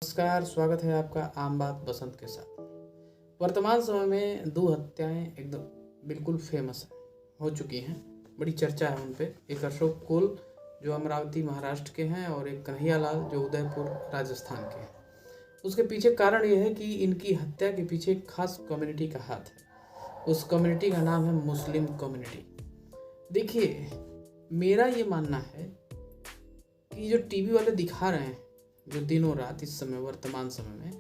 नमस्कार, स्वागत है आपका आम बात बसंत के साथ। वर्तमान समय में दो हत्याएं एकदम बिल्कुल फेमस हो चुकी हैं, बड़ी चर्चा है उन पे। एक अशोक कोल जो अमरावती महाराष्ट्र के हैं और एक कन्हैया लाल जो उदयपुर राजस्थान के हैं। उसके पीछे कारण यह है कि इनकी हत्या के पीछे एक खास कम्युनिटी का हाथ है। उस कम्युनिटी का नाम है मुस्लिम कम्युनिटी। देखिए, मेरा ये मानना है कि जो टीवी वाले दिखा रहे हैं जो दिनों रात इस समय वर्तमान समय में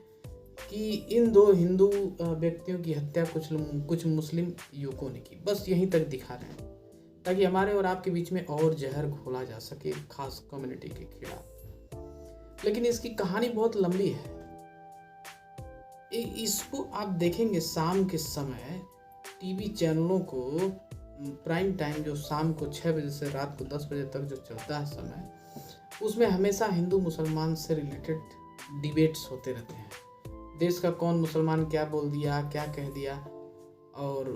कि इन दो हिंदू व्यक्तियों की हत्या कुछ मुस्लिम युवकों ने की, बस यहीं तक दिखा रहे हैं ताकि हमारे और आपके बीच में और जहर घोला जा सके खास कम्युनिटी के खिलाफ। लेकिन इसकी कहानी बहुत लंबी है। इसको आप देखेंगे शाम के समय टीवी चैनलों को, प्राइम टाइम जो शाम को 6 बजे से रात को 10 बजे तक जो चलता है समय, उसमें हमेशा हिंदू मुसलमान से रिलेटेड डिबेट्स होते रहते हैं। देश का कौन मुसलमान क्या बोल दिया, क्या कह दिया, और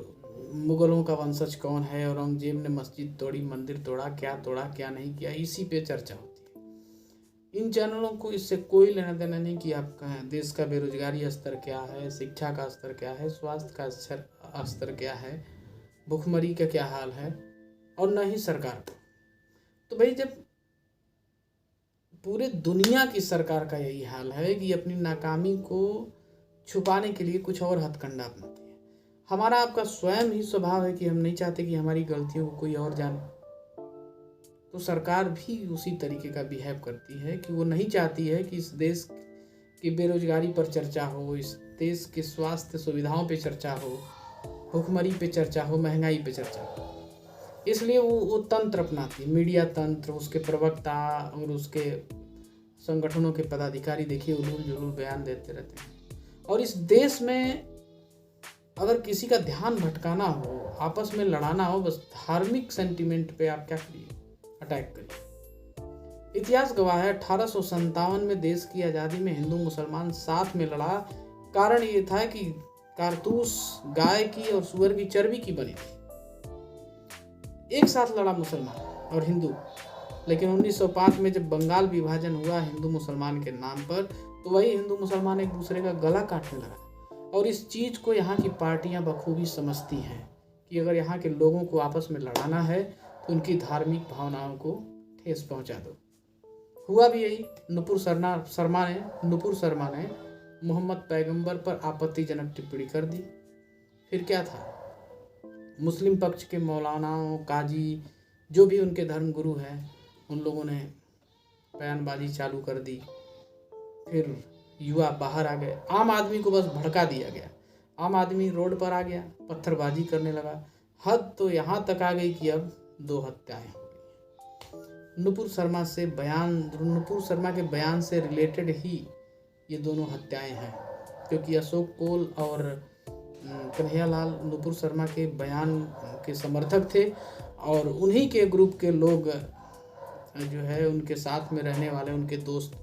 मुगलों का वंशज कौन है, औरंगजेब ने मस्जिद तोड़ी, मंदिर तोड़ा, क्या नहीं किया, इसी पे चर्चा होती है। इन चैनलों को इससे कोई लेना देना नहीं कि आपका देश का बेरोजगारी स्तर क्या है, शिक्षा का स्तर क्या है, स्वास्थ्य का स्तर क्या है, भुखमरी का क्या हाल है, और न ही सरकार को। तो भाई, जब पूरे दुनिया की सरकार का यही हाल है कि अपनी नाकामी को छुपाने के लिए कुछ और हथकंडा अपनाती है, हमारा आपका स्वयं ही स्वभाव है कि हम नहीं चाहते कि हमारी गलतियों को कोई और जाने। तो सरकार भी उसी तरीके का बिहेव करती है कि वो नहीं चाहती है कि इस देश की बेरोजगारी पर चर्चा हो, इस देश के स्वास्थ्य सुविधाओं पे चर्चा हो, भुखमरी पे चर्चा हो, महंगाई पे चर्चा हो। इसलिए वो तंत्र अपनाती है, मीडिया तंत्र, उसके प्रवक्ता और उसके संगठनों के पदाधिकारी देखिए उलूल जुलूल बयान देते रहते हैं। और इस देश में अगर किसी का ध्यान भटकाना हो, आपस में लड़ाना हो, बस धार्मिक सेंटिमेंट पे आप क्या करिए, अटैक करिए। इतिहास गवाह है 1857 में देश की आज़ादी में हिंदू मुसलमान साथ में लड़ा। कारण ये था कि कारतूस गाय की और सुअर की चर्बी की बनी थी। एक साथ लड़ा मुसलमान और हिंदू। लेकिन 1905 में जब बंगाल विभाजन हुआ हिंदू मुसलमान के नाम पर, तो वही हिंदू मुसलमान एक दूसरे का गला काटने लगा। और इस चीज़ को यहाँ की पार्टियां बखूबी समझती हैं कि अगर यहाँ के लोगों को आपस में लड़ाना है तो उनकी धार्मिक भावनाओं को ठेस पहुँचा दो। हुआ भी यही। नुपुर शर्मा ने मोहम्मद पैगंबर पर आपत्तिजनक टिप्पणी कर दी। फिर क्या था, मुस्लिम पक्ष के मौलानाओं, काजी, जो भी उनके धर्म गुरु हैं, उन लोगों ने बयानबाजी चालू कर दी। फिर युवा बाहर आ गए, आम आदमी को बस भड़का दिया गया। आम आदमी रोड पर आ गया, पत्थरबाजी करने लगा। हद तो यहाँ तक आ गई कि अब 2 हत्याएं हो गई। नुपुर शर्मा के बयान से रिलेटेड ही ये दोनों हत्याएं हैं, क्योंकि अशोक कोल और कन्हैया लाल नुपुर शर्मा के बयान के समर्थक थे और उन्हीं के ग्रुप के लोग जो है उनके साथ में रहने वाले उनके दोस्त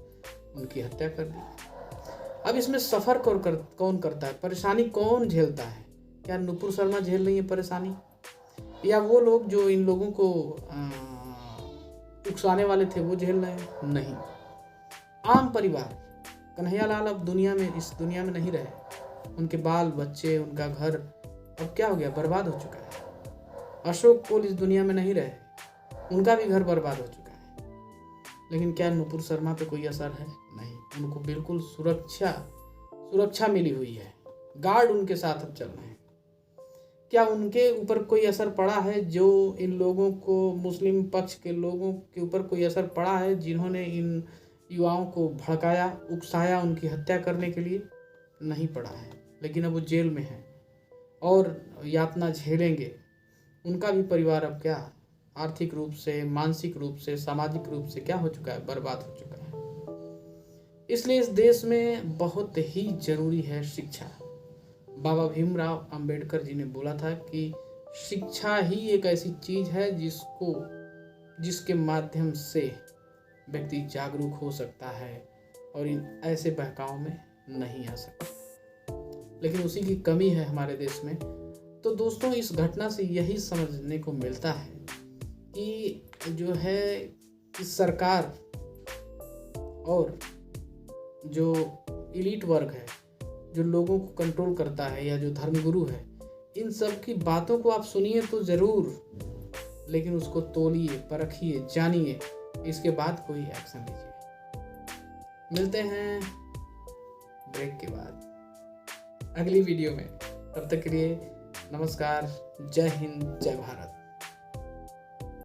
उनकी हत्या कर दी। अब इसमें सफ़र कौन करता है, परेशानी कौन झेलता है? क्या नुपुर शर्मा झेल रही है परेशानी, या वो लोग जो इन लोगों को उकसाने वाले थे वो झेल रहे हैं? नहीं, आम परिवार। कन्हैया लाल अब इस दुनिया में नहीं रहे। उनके बाल बच्चे, उनका घर अब क्या हो गया, बर्बाद हो चुका है। अशोक कोल इस दुनिया में नहीं रहे, उनका भी घर बर्बाद हो चुका है। लेकिन क्या नुपुर शर्मा पे कोई असर है? नहीं, उनको बिल्कुल सुरक्षा मिली हुई है। गार्ड उनके साथ अब चल रहे हैं। क्या उनके ऊपर कोई असर पड़ा है? जो इन लोगों को, मुस्लिम पक्ष के लोगों के ऊपर कोई असर पड़ा है जिन्होंने इन युवाओं को भड़काया, उकसाया उनकी हत्या करने के लिए? नहीं पड़ा है। लेकिन अब वो जेल में है और यातना झेलेंगे। उनका भी परिवार अब क्या, आर्थिक रूप से, मानसिक रूप से, सामाजिक रूप से क्या हो चुका है, बर्बाद हो चुका है। इसलिए इस देश में बहुत ही जरूरी है शिक्षा। बाबा भीमराव अंबेडकर जी ने बोला था कि शिक्षा ही एक ऐसी चीज है जिसके माध्यम से व्यक्ति जागरूक हो सकता है और इन ऐसे बहकाव में नहीं आ सकता। लेकिन उसी की कमी है हमारे देश में। तो दोस्तों, इस घटना से यही समझने को मिलता है कि जो है कि सरकार और जो एलीट वर्ग है, जो लोगों को कंट्रोल करता है, या जो धर्मगुरु है, इन सब की बातों को आप सुनिए तो ज़रूर, लेकिन उसको तोलिए, परखिए, जानिए, इसके बाद कोई एक्शन लीजिए। मिलते हैं ब्रेक के बाद अगली वीडियो में। तब तक के लिए नमस्कार, जय हिंद, जय भारत।